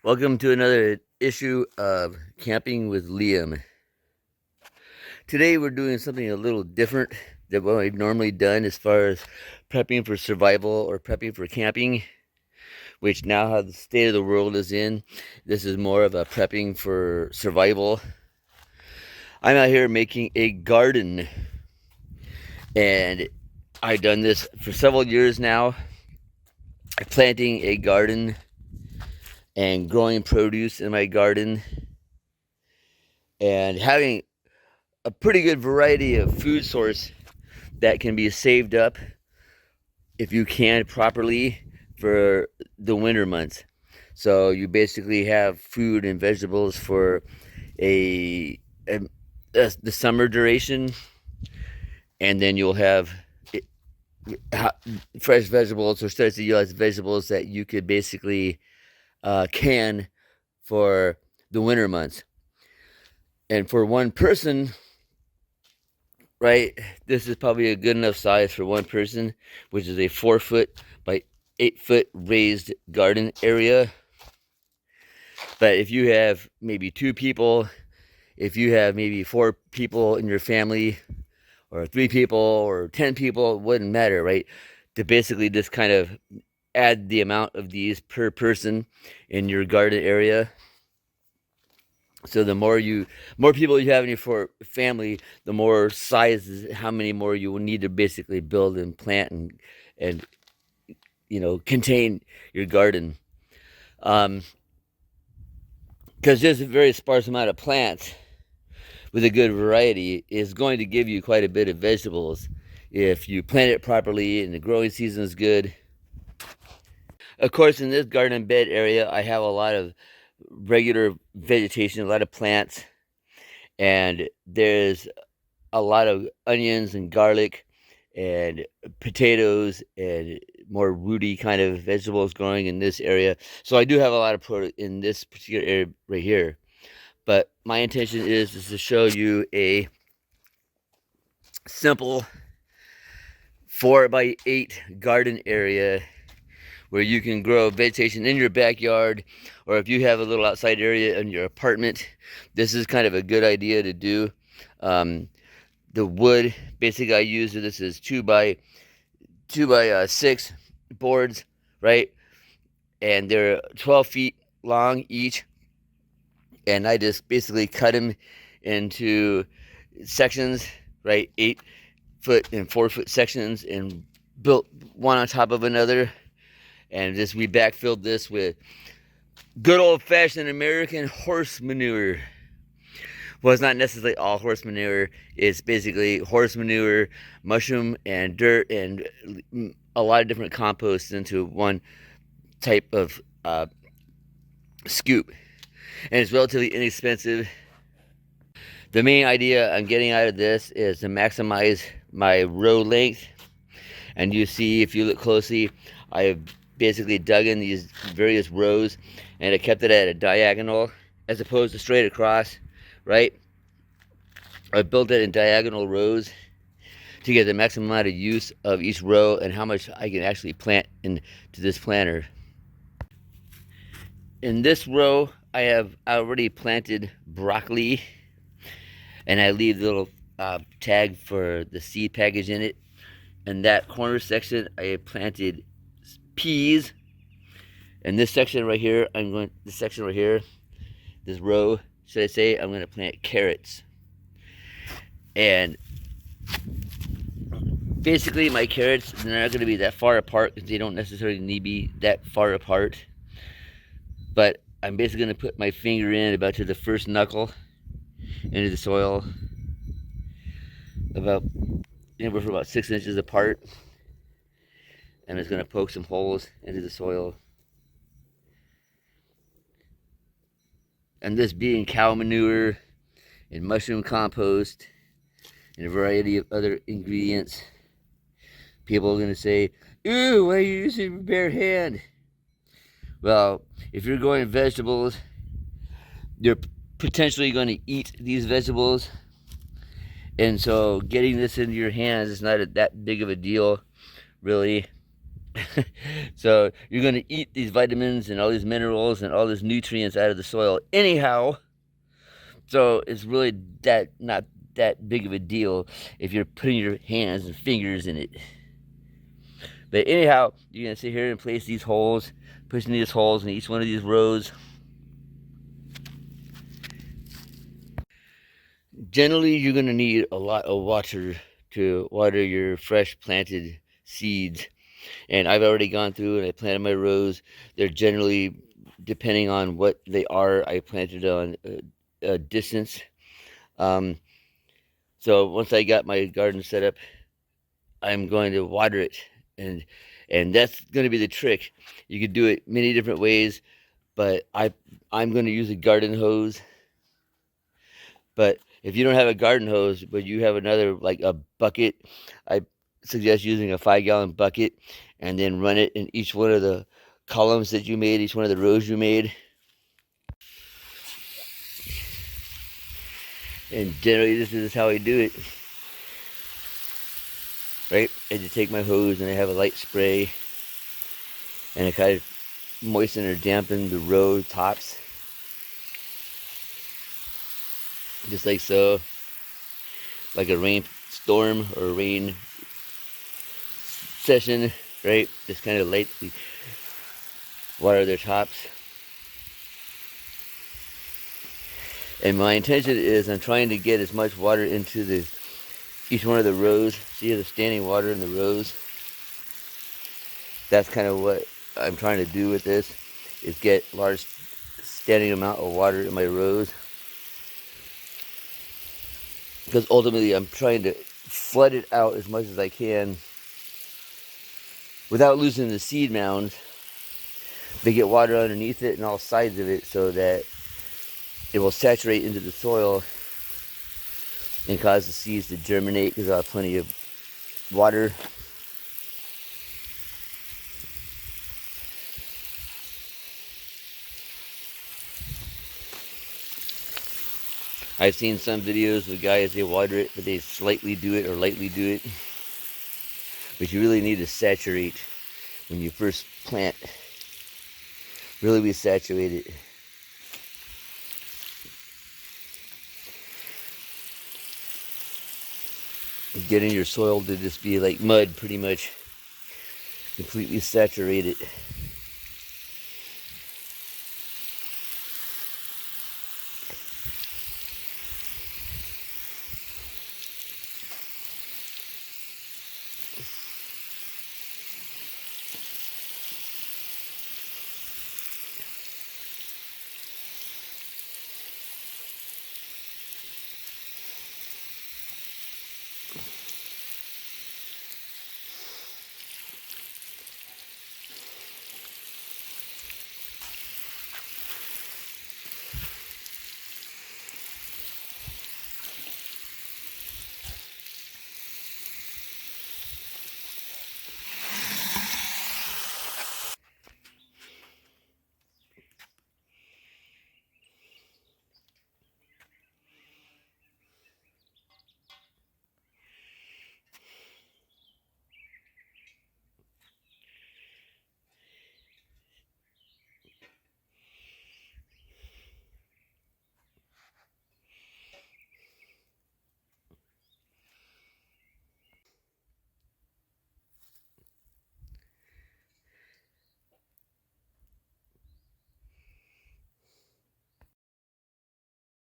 Welcome to another issue of Camping with Liam. Today we're doing something a little different than what I've normally done as far as prepping for survival or prepping for camping, which now how the state of the world is in, this is more of a prepping for survival. I'm out here making a garden, and I've done this for several years now, planting a garden and growing produce in my garden and having a pretty good variety of food source that can be saved up if you can properly for the winter months. So you basically have food and vegetables for the summer duration, and then you'll have fresh vegetables or starts to utilize vegetables that you could basically can for the winter months. And for one person, right, this is probably a good enough size for one person, which is a 4-foot by 8-foot raised garden area. But if you have maybe 2 people, if you have maybe 4 people in your family, or 3 people, or 10 people, it wouldn't matter, right? To basically just kind of add the amount of these per person in your garden area. So the more people you have in your family, the more sizes, how many more you will need to basically build and plant and contain your garden. Because just a very sparse amount of plants with a good variety is going to give you quite a bit of vegetables if you plant it properly and the growing season is good. Of course, in this garden bed area, I have a lot of regular vegetation, a lot of plants, and there's a lot of onions and garlic and potatoes and more rooty kind of vegetables growing in this area. So I do have a lot of product in this particular area right here. But my intention is to show you a simple 4x8 garden area where you can grow vegetation in your backyard, or if you have a little outside area in your apartment, this is kind of a good idea to do. The wood basically I use, this is 2x6 boards, right? And they're 12 feet long each, and I just basically cut them into sections, right? 8-foot and 4-foot sections, and built one on top of another. And we backfilled this with good old-fashioned American horse manure. Well, it's not necessarily all horse manure. It's basically horse manure, mushroom, and dirt, and a lot of different composts into one type of scoop. And it's relatively inexpensive. The main idea I'm getting out of this is to maximize my row length. And you see, if you look closely, I've basically dug in these various rows, and I kept it at a diagonal as opposed to straight across, right? I built it in diagonal rows to get the maximum amount of use of each row and how much I can actually plant into this planter. In this row, I have already planted broccoli, and I leave the little tag for the seed package in it. In that corner section, I have planted peas. And this section right here, this row, should I say, I'm going to plant carrots. And basically my carrots, they're not going to be that far apart because they don't necessarily need to be that far apart. But I'm basically going to put my finger in about to the first knuckle into the soil, about anywhere from about 6 inches apart. I'm just going to poke some holes into the soil. And this being cow manure and mushroom compost and a variety of other ingredients, people are going to say, "Ooh, why are you using your bare hand?" Well, if you're growing vegetables, you're potentially going to eat these vegetables. And so getting this into your hands is not that big of a deal, really. So you're going to eat these vitamins and all these minerals and all these nutrients out of the soil anyhow. So it's really not that big of a deal if you're putting your hands and fingers in it. But anyhow, you're going to sit here and place these holes, pushing these holes in each one of these rows. Generally, you're going to need a lot of water to water your fresh planted seeds. And I've already gone through and I planted my rows. They're generally, depending on what they are, I planted on a distance. So once I got my garden set up, I'm going to water it. And that's going to be the trick. You could do it many different ways, but I'm going to use a garden hose. But if you don't have a garden hose, but you have another, like a bucket, I suggest using a 5-gallon bucket and then run it in each one of the columns that you made, each one of the rows you made. And generally this is how I do it. Right? I just take my hose and I have a light spray and I kind of moisten or dampen the row tops. Just like so. Like a rainstorm or a rain session, right? Just kind of lightly water their tops. And my intention is I'm trying to get as much water into each one of the rows. See the standing water in the rows? That's kind of what I'm trying to do with this, is get large standing amount of water in my rows. Because ultimately I'm trying to flood it out as much as I can without losing the seed mound. They get water underneath it and all sides of it so that it will saturate into the soil and cause the seeds to germinate because I'll have plenty of water. I've seen some videos of guys, they water it, but they slightly do it or lightly do it. But you really need to saturate when you first plant. Really be saturated. Getting your soil to just be like mud, pretty much. Completely saturated.